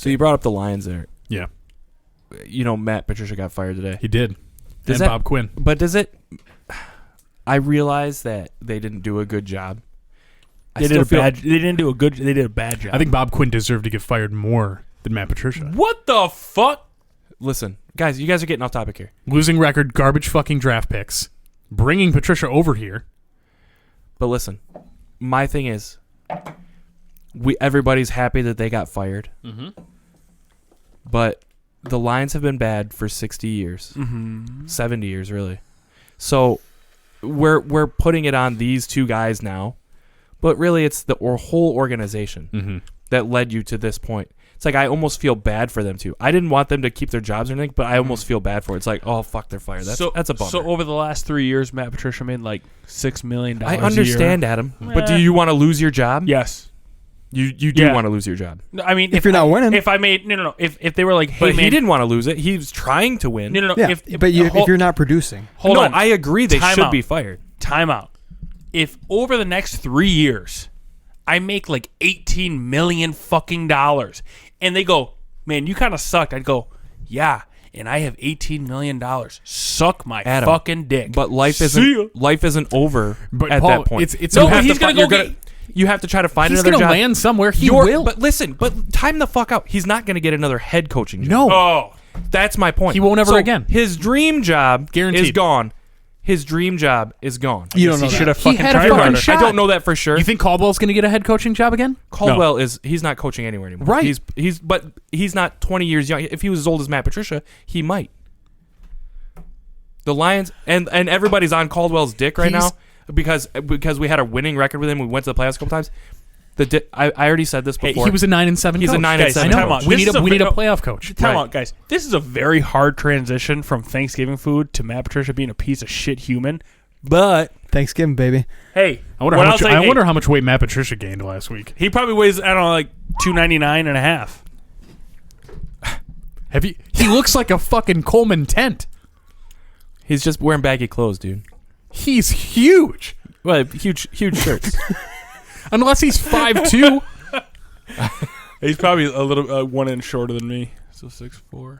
So you brought up the Lions there. Yeah. You know, Matt Patricia got fired today. He did. Does Bob Quinn. But does it... I realize that they didn't do a good job. They didn't do a good. They did a bad job. I think Bob Quinn deserved to get fired more than Matt Patricia. What the fuck? Listen, guys, you guys are getting off topic here. Losing record, garbage fucking draft picks, bringing Patricia over here. But listen, my thing is, everybody's happy that they got fired. Mm-hmm. But the Lions have been bad for 60 years, 70 years really. So we're putting it on these two guys now. But really, it's the whole organization that led you to this point. It's like I almost feel bad for them, too. I didn't want them to keep their jobs or anything, but I almost feel bad for it. It's like, oh, fuck, they're fired. That's a bummer. So over the last 3 years, Matt Patricia made like $6 million I understand, Adam. But do you want to lose your job? Yes. You do want to lose your job. No, I mean, if you're not winning. If I made... No. If they were like, hey, but man... he didn't want to lose it. He was trying to win. No. Yeah, if you're not producing. Hold on. I agree they should be fired. Time out. If over the next 3 years... I make like $18 million fucking dollars. And they go, man, you kind of sucked. I'd go, yeah, and I have $18 million. Suck my fucking dick. But life isn't over at Paul, that point. You have to try to find another job. He's going to land somewhere. He will. But listen, time the fuck out. He's not going to get another head coaching job. No. Oh. That's my point. He won't ever again. His dream job Guaranteed. is gone. His dream job is gone. You don't know. He should have He fucking had a tried fucking harder. shot. I don't know that for sure. You think Caldwell's going to get a head coaching job again? Caldwell he's not coaching anywhere anymore. Right. But he's not 20 years young. If he was as old as Matt Patricia, he might. The Lions and everybody's on Caldwell's dick right now because we had a winning record with him. We went to the playoffs a couple times. I already said this before. He was a 9-7 He's coach. a 9-7 I know. coach. We need a playoff coach. Time out, guys. This is a very hard transition from Thanksgiving food to Matt Patricia being a piece of shit human. But Thanksgiving, baby. hey, I wonder how much weight Matt Patricia gained last week. he probably weighs, I don't know, like 299 and a half. He looks like a fucking Coleman tent. He's just wearing baggy clothes, dude. He's huge. Well, huge shirts. Unless he's 5'2". He's probably a little 1 inch shorter than me. So 6'4".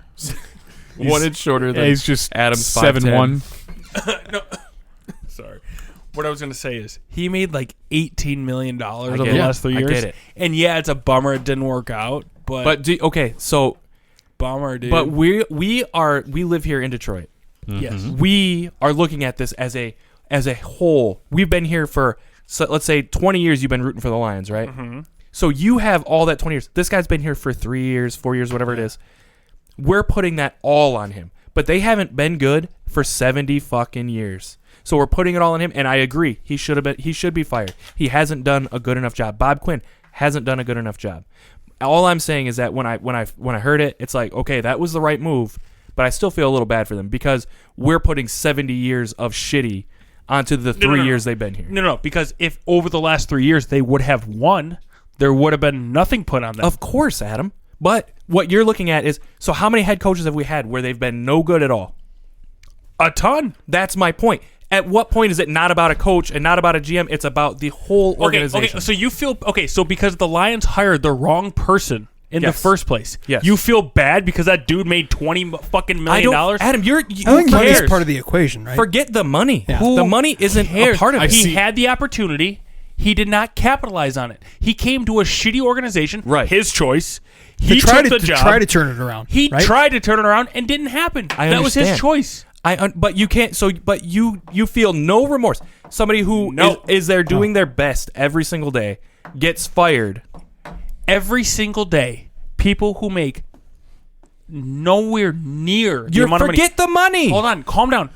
1 inch shorter than he's just Adam's 7'1". No. Sorry. What I was going to say is he made like $18 million over the it. last 3 years. I get it. And yeah, it's a bummer it didn't work out. But so bummer, dude. but we live here in Detroit. Yes. We are looking at this as a whole. We've been here for let's say 20 years. You've been rooting for the Lions, right? Mm-hmm. So you have all that 20 years. This guy's been here for 3 years, 4 years, whatever it is. We're putting that all on him. But they haven't been good for 70 fucking years. So we're putting it all on him, and I agree. He should be fired. He hasn't done a good enough job. Bob Quinn hasn't done a good enough job. All I'm saying is that when I heard it, it's like, okay, that was the right move, but I still feel a little bad for them because we're putting 70 years of shitty onto the 3 years they've been here. No, because if over the last 3 years they would have won, there would have been nothing put on them. Of course, Adam. But what you're looking at is, so how many head coaches have we had where they've been no good at all? A ton. That's my point. At what point is it not about a coach and not about a GM? It's about the whole organization. Okay, so you feel so because the Lions hired the wrong person in the first place. Yes. You feel bad because that dude made $20 fucking million. Adam, I think money's part of the equation, right? Forget the money. Yeah. The money isn't a part of it. He had the opportunity. He did not capitalize on it. He came to a shitty organization. Right. His choice. He tried took the job. Try to turn it around. He right? tried to turn it around and didn't happen. That was his choice. But you can't. But you feel no remorse. Somebody who is there doing their best every single day gets fired every single day. People who make nowhere near the amount of money. Forget the money. Hold on, calm down.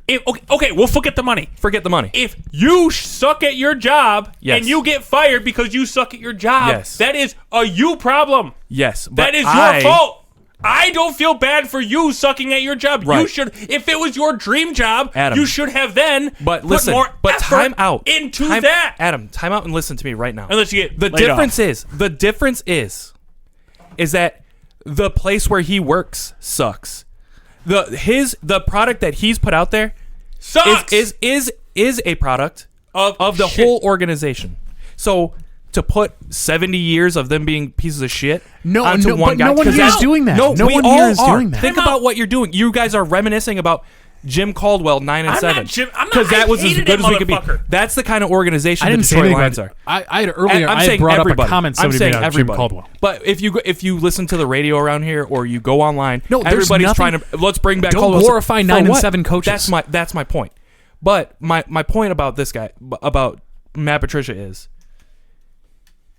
Okay, we'll forget the money. Forget the money. If you suck at your job and you get fired because you suck at your job, that is a you problem. Yes, that is your fault. I don't feel bad for you sucking at your job. Right. You should, if it was your dream job, Adam, you should have then put more effort time out into that. Adam, time out and listen to me right now. Unless you get the difference is that the place where he works sucks. The product that he's put out there sucks. is a product of the whole organization. So to put 70 years of them being pieces of shit No, onto no, one but guy. no one 'Cause here is that's- doing that. No, No we one all here is are. doing that. Think about what you're doing. You guys are reminiscing about Jim Caldwell 9 and I'm 7 not Jim. I'm not. because that I was as hated good that as we could be. motherfucker. That's the kind of organization I the didn't say Detroit anything. Lions are. I had earlier. I'm I saying had brought everybody. up a comment I'm somebody saying made about Jim everybody. Caldwell. But if you listen to the radio around here or you go online, No, there's everybody's nothing- trying to let's bring back Don't Caldwell. glorify For 9 and what? 7 coaches. That's my point. But my point about this guy, about Matt Patricia, is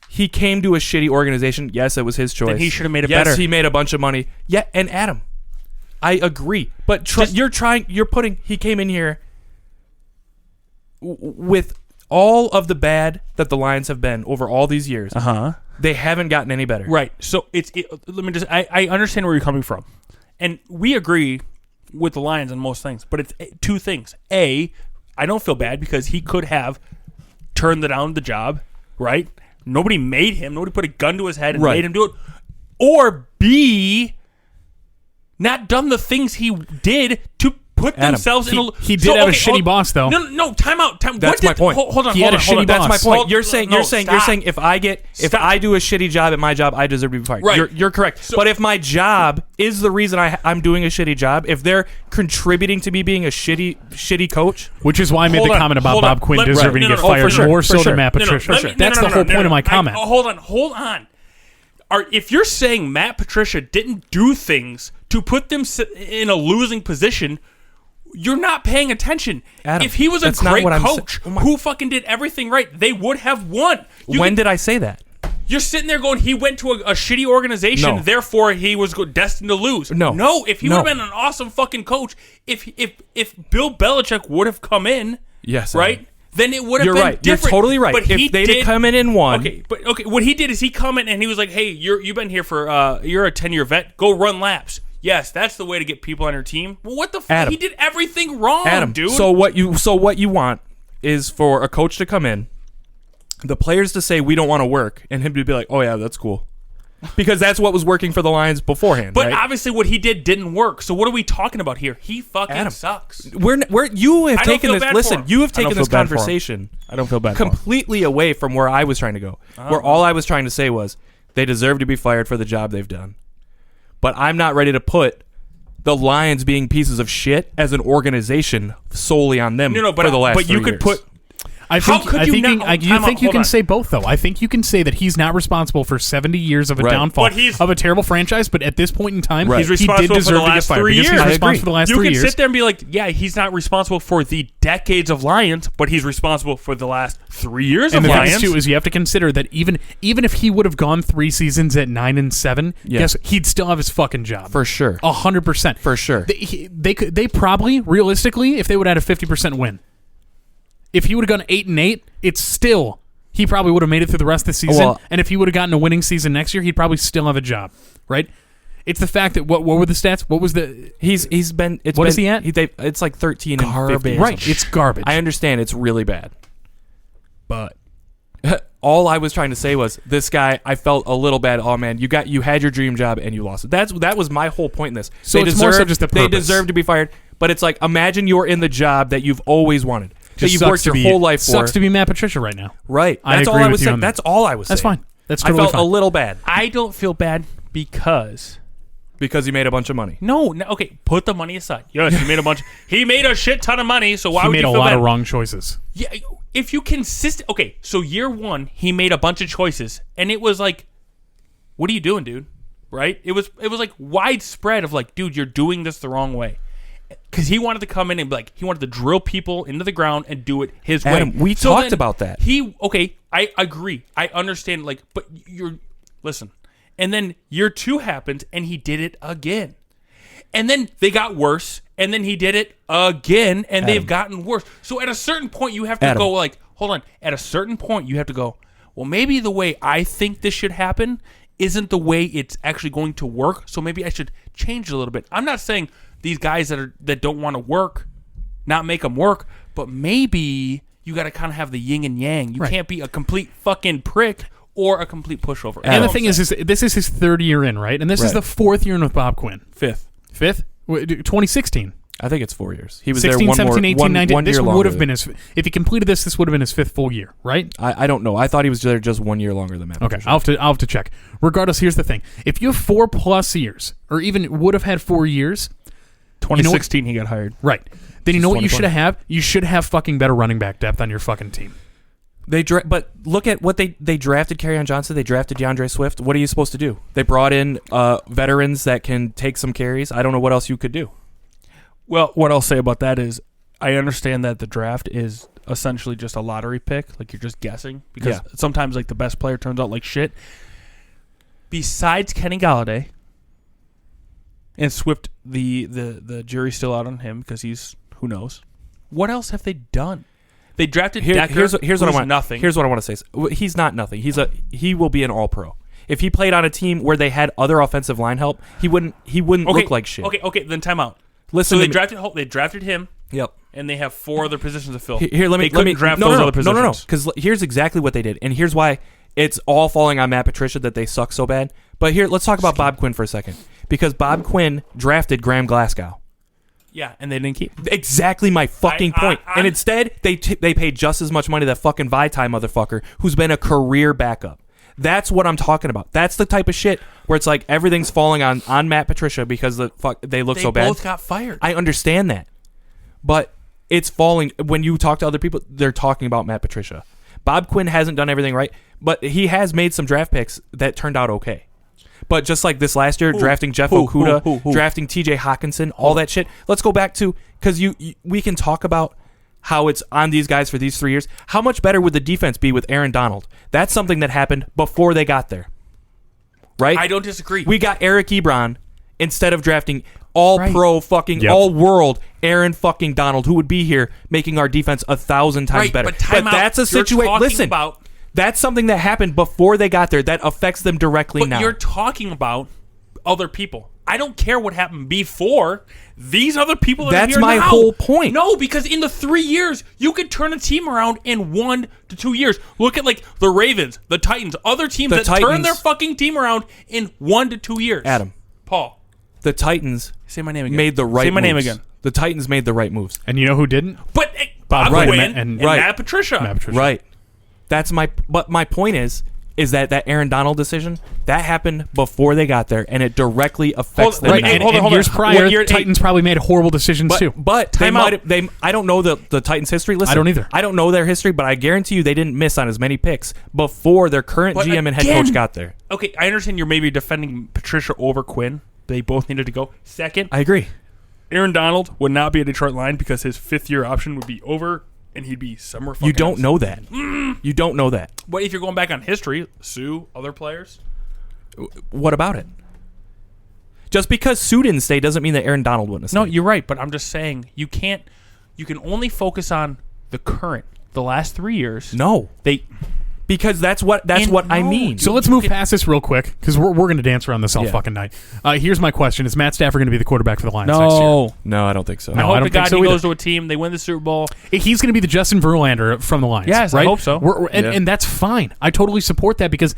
he came to a shitty organization. Yes, it was his choice. Then he should have made it yes, better. he made a bunch of money. Yeah, and Adam, I agree. But he came in here with all of the bad that the Lions have been over all these years. They haven't gotten any better. Right. So let me just. I understand where you're coming from, and we agree with the Lions on most things. But it's two things. A, I don't feel bad because he could have turned down the job. Right. Nobody made him. Nobody put a gun to his head and Right. made him do it. Or B, not done the things he did to put Adam, themselves in a. he did have a shitty boss, though. No, time out. That's my point. Hold on. He had a hold on. shitty That's boss. my point. Hold- You're saying no, stop. if I do a shitty job at my job, I deserve to be fired. Right. You're correct. But if my job is the reason I'm doing a shitty job, if they're contributing to me being a shitty coach, Which is why I made Hold the on, comment about hold Bob on. Quinn Let- deserving no, to no, get no, fired for sure, more for so sure. than Matt Patricia. let me- That's the whole point of my comment. Hold on. If you're saying Matt Patricia didn't do things to put them in a losing position, you're not paying attention. Adam, if he was a that's not great what I'm coach who fucking did everything right, they would have won. when did I say that? You're sitting there going, he went to a shitty organization, No. therefore he was destined to lose. No. If he No. would have been an awesome fucking coach, if Bill Belichick would have come in, Yes, right, Adam. then it would have You're been right. different. You're totally right. But If they did come in and won, okay, what he did is he come in and he was like, hey, you've been here for you're a 10-year vet, go run laps. Yes, that's the way to get people on your team. Well, what the fuck? Adam. He did everything wrong, Adam, dude. So what you want is for a coach to come in, the players to say we don't want to work, and him to be like, oh yeah, that's cool, because that's what was working for the Lions beforehand. but right? obviously what he did didn't work. So what are we talking about here? He fucking Adam, sucks. You have I don't taken feel this. bad for Listen, him. you have I don't taken feel this bad for him. conversation I don't feel bad for him. completely away from where I was trying to go. Where all I was trying to say was they deserve to be fired for the job they've done. But I'm not ready to put the Lions being pieces of shit as an organization solely on them. No, for the last but you 3 could years. put. I How think could you not- time out, you hold can on. say both though. I think you can say that he's not responsible for 70 years of a Right. downfall But he's- of a terrible franchise, but at this point in time, Right. He's he responsible did deserve for the to get last fired 3 because years. he's responsible for the last You 3 can years. sit there and be like, yeah, he's not responsible for the decades of Lions, but he's responsible for the last 3 years And of the Lions. thing too is you have to consider that even if he would have gone 3 seasons at 9 and 7, Yeah. guess he'd still have his fucking job for sure. 100%. For sure. They probably realistically, if they would have had a 50% win, if he would have gone 8 and 8, it's still. He probably would have made it through the rest of the season, Well, and if he would have gotten a winning season next year, he'd probably still have a job, right? It's the fact that what were the stats? What was the He's been. It's What been, is he at? It's like 13 and 50. right? It's garbage. I understand it's really bad, but all I was trying to say was this guy. I felt a little bad. Oh man, you had your dream job and you lost it. That was my whole point in this. So it's more so just the They purpose. deserve to be fired. But it's like imagine you're in the job that you've always wanted, that Just you've sucks worked to your be- whole life for. Sucks to be Matt Patricia right now. Right. I That's all agree I with was you saying. on that. That's all I was That's saying. fine. That's I totally felt fine. a little bad I don't feel bad because because you made a bunch of money. no, okay, put the money aside. Yes, he made a bunch. He made a shit ton of money. So why He would made you a feel lot bad? of wrong choices. Yeah, if you okay, so year 1 he made a bunch of choices, and it was like, what are you doing, dude? Right? It was like widespread of like, dude, you're doing this the wrong way. Because he wanted to come in and be like, he wanted to drill people into the ground and do it his Adam, way. we So talked then about that. I agree. I understand. Like, but listen. And then year 2 happened, and he did it again. And then they got worse, and then he did it again, and they've gotten worse. So at a certain point, you have to Adam. go like, hold on. At a certain point, you have to go, well, maybe the way I think this should happen isn't the way it's actually going to work. So maybe I should change it a little bit. I'm not saying these guys that don't want to work, not make them work, but maybe you got to kind of have the yin and yang. You Right. can't be a complete fucking prick or a complete pushover. And the thing is this is his 3rd year in, right? And this is Right. the 4th year in with Bob Quinn. fifth. 5th? 2016. I think it's 4 years. He was 16, there 17, 18, 19. one This year would have longer. been his. If he completed this would have been his 5th full year, right? I don't know. I thought he was there just 1 year longer than Matt. Okay, Patricia. I'll have to check. Regardless, here's the thing: if you have 4+ years, or even would have had 4 years, 2016 he got hired. right? Then you know what you should 2020. have? You should have fucking better running back depth on your fucking team. But look at what they drafted. Kerryon Johnson. They drafted DeAndre Swift. What are you supposed to do? They brought in veterans that can take some carries. I don't know what else you could do. Well, what I'll say about that is I understand that the draft is essentially just a lottery pick. Like, you're just guessing. Because sometimes, like, the best player turns out like shit. Besides Kenny Galladay, and Swift, the jury's still out on him because he's, who knows. What else have they done? They drafted Decker, Here's what I want. nothing. Here's what I want to say. He's not nothing. He will be an all-pro. If he played on a team where they had other offensive line help, he wouldn't look like shit. Okay, then time out. Listen, So they drafted him. Yep. And they have 4 other positions to fill. Here, let me draft those other positions. No. Because here's exactly what they did, and here's why it's all falling on Matt Patricia that they suck so bad. But here, let's talk about Bob Quinn for a second, because Bob Quinn drafted Graham Glasgow. Yeah, and they didn't keep. Exactly my fucking point. And instead, they paid just as much money to that fucking Vitae motherfucker, who's been a career backup. That's what I'm talking about. That's the type of shit where it's like everything's falling on Matt Patricia because they look so bad. They both got fired. I understand that. But it's falling. When you talk to other people, they're talking about Matt Patricia. Bob Quinn hasn't done everything right, but he has made some draft picks that turned out okay. But just like this last year, drafting Jeff Okudah, drafting TJ Hawkinson, all that shit. Let's go back to, because we can talk about how it's on these guys for these 3 years. How much better would the defense be with Aaron Donald? That's something that happened before they got there. Right? I don't disagree. We got Eric Ebron instead of drafting all-pro fucking Yep. all-world Aaron fucking Donald, who would be here making our defense 1,000 times Right, better. but time out. That's a You're situation. talking Listen, about- that's something that happened before they got there that affects them directly But now. you're talking about other people. I don't care what happened before. These other people that are That's here my now. whole point. No, because in the 3 years, you could turn a team around in 1 to 2 years. Look at, like, the Ravens, the Titans, other teams The that turn Titans- their fucking team around in 1 to 2 years. Adam, Paul, the Titans say my name again. made the right Say my name moves. again. The Titans made the right moves. And you know who didn't? But Bob Bob Quinn Quinn and Matt Patricia. Matt Patricia. Right. But my point is that Aaron Donald decision, that happened before they got there, and it directly affects them Right, now. and, hold on, and hold on. years prior, What year- Titans probably made horrible decisions too. But they Time out. might have, I don't know the Titans' history. Listen, I don't either. I don't know their history, but I guarantee you they didn't miss on as many picks before their current But GM and head again- coach got there. Okay, I understand you're maybe defending Patricia over Quinn. They both needed to go. Second, I agree. Aaron Donald would not be a Detroit Lion because his 5th-year option would be over, and he'd be somewhere fucking You don't else. know that. You don't know that. But if you're going back on history, Sue, other players. What about it? Just because Sue didn't stay doesn't mean that Aaron Donald wouldn't have stayed. No, you're right, but I'm just saying you can't. You can only focus on the current, the last 3 years. No. They. Because that's what I no, mean. So let's move past this real quick because we're going to dance around this all Yeah. fucking night. Here's my question: is Matt Stafford going to be the quarterback for the Lions next year? No. No, I don't think so. I No, hope I don't to God think so he either. goes to a team. They win the Super Bowl. He's going to be the Justin Verlander from the Lions. Yes, I right? hope so. Yeah. And that's fine. I totally support that because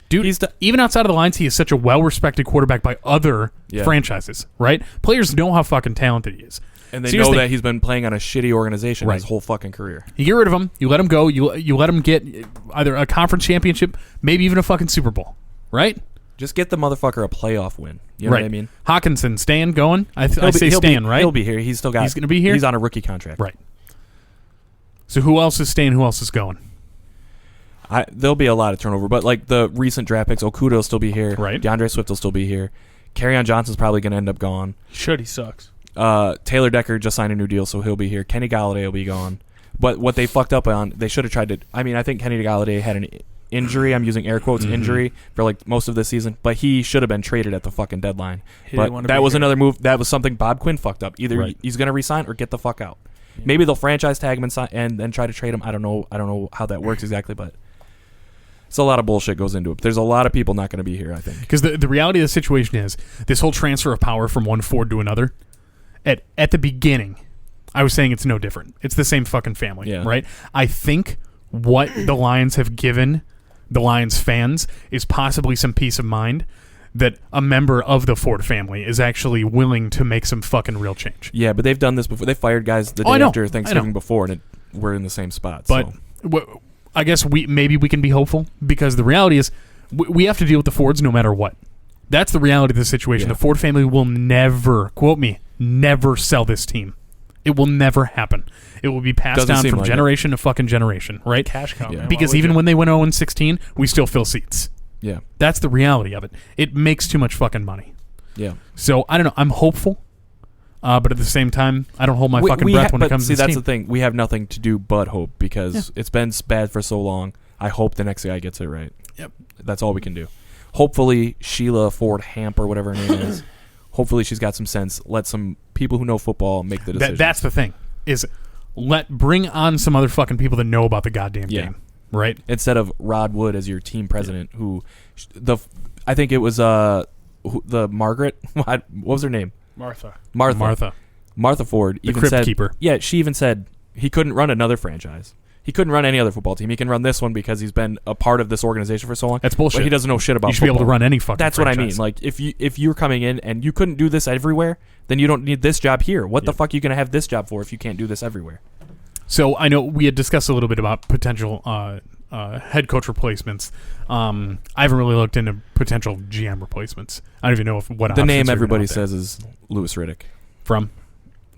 dude, the- even outside of the Lions, he is such a well-respected quarterback by other Yeah. franchises, right? Players know how fucking talented he is. And they So here's know the that thing. he's been playing on a shitty organization Right. his whole fucking career. You get rid of him, you let him go, you let him get either a conference championship, maybe even a fucking Super Bowl, right? Just get the motherfucker a playoff win. You know right. what I mean? Hawkinson, Stan going? I say he'll Stan, be, right? He'll be here. He's still got. He's gonna be here? He's on a rookie contract. Right. So who else is staying? Who else is going? There'll be a lot of turnover, but like the recent draft picks, Okudah will still be here. Right. DeAndre Swift will still be here. Kerryon Johnson's probably going to end up gone. Should he sucks. Taylor Decker just signed a new deal, so he'll be here. Kenny Galladay will be gone. But what they fucked up on, they should have tried to. I mean, I think Kenny Galladay had an injury. I'm using air quotes injury for like most of this season, but he should have been traded at the fucking deadline. He didn't But wanna that be was here. another move. That was something Bob Quinn fucked up. Either Right. he's going to resign or get the fuck out. Maybe they'll franchise tag him and then try to trade him. I don't know how that works exactly, but it's a lot of bullshit goes into it. There's a lot of people not going to be here, I think. Because the reality of the situation is this whole transfer of power from one Ford to another. At the beginning, I was saying it's no different. It's the same fucking family, Yeah. right? I think what the Lions have given the Lions fans is possibly some peace of mind that a member of the Ford family is actually willing to make some fucking real change. Yeah, but they've done this before. They fired guys the day after Thanksgiving before, and we're in the same spot. But I guess maybe we can be hopeful, because the reality is we have to deal with the Fords no matter what. That's the reality of the situation. Yeah. The Ford family will never, quote me, never sell this team. It will never happen. It will be passed down from generation to fucking generation, right? Cash cow. Yeah. Because even when they went 0-16, we still fill seats. Yeah. That's the reality of it. It makes too much fucking money. Yeah. So, I don't know. I'm hopeful. But at the same time, I don't hold my fucking breath when it comes to this that's team. the thing. We have nothing to do but hope, because it's been bad for so long. I hope the next guy gets it right. Yep. That's all we can do. Hopefully, Sheila Ford Hamp, or whatever her name is, hopefully she's got some sense. Let some people who know football make the decision. That's the thing. Is bring on some other fucking people that know about the goddamn game, right? Instead of Rod Wood as your team president, who I think it was the Margaret. What was her name? Martha Ford. The even crypt said, keeper. Yeah, she even said he couldn't run another franchise. He couldn't run any other football team. He can run this one because he's been a part of this organization for so long. That's bullshit. But he doesn't know shit about You should football. be able to run any fucking That's franchise. what I mean. Like, if you're coming in and you couldn't do this everywhere, then you don't need this job here. What the fuck are you going to have this job for if you can't do this everywhere? So I know we had discussed a little bit about potential head coach replacements. I haven't really looked into potential GM replacements. I don't even know what The name options are everybody out there. says is Louis Riddick. From.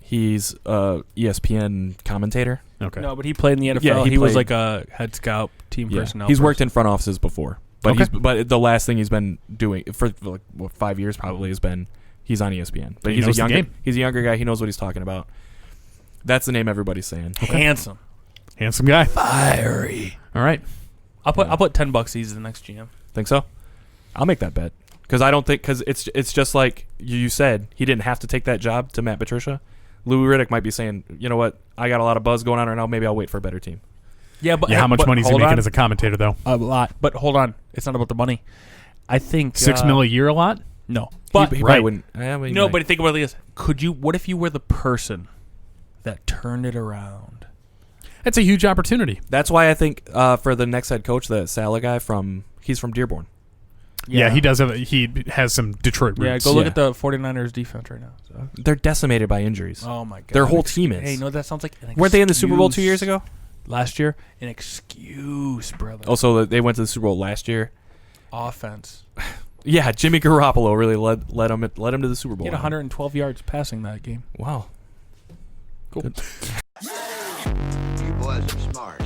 He's ESPN commentator. Okay. No, but he played in the NFL. Yeah, he was played- like a head scout, team personnel. He's person. worked in front offices before, but Okay. but the last thing he's been doing for like 5 years probably has been he's on ESPN. But He he's knows a the younger game. he's a younger guy. He knows what he's talking about. That's the name everybody's saying. handsome. Handsome guy. Fiery. All right. I'll put $10 he's the next GM. Think so? I'll make that bet because I don't think because it's just like you said he didn't have to take that job to Matt Patricia. Louis Riddick might be saying, you know what, I got a lot of buzz going on right now. Maybe I'll wait for a better team. Yeah, but How much money is he hold making on. as a commentator, though? A lot. But hold on, it's not about the money. I think $6 million a year, a lot? No, But but he right. probably wouldn't. He no. might. But think about it like this: what if you were the person that turned it around? That's a huge opportunity. That's why I think for the next head coach, the Salah guy he's from Dearborn. Yeah, he does he has some Detroit roots. Yeah, go look Yeah. at the 49ers defense right now. So. They're decimated by injuries. Oh my god, Their whole team is. Hey, you know what that sounds like? Weren't they in the Super Bowl 2 years ago? Last year, an excuse, brother. Also, they went to the Super Bowl last year. Offense. Yeah, Jimmy Garoppolo really led him to the Super Bowl. He had 112 yards passing that game. Wow. Cool. Good. You boys are smart.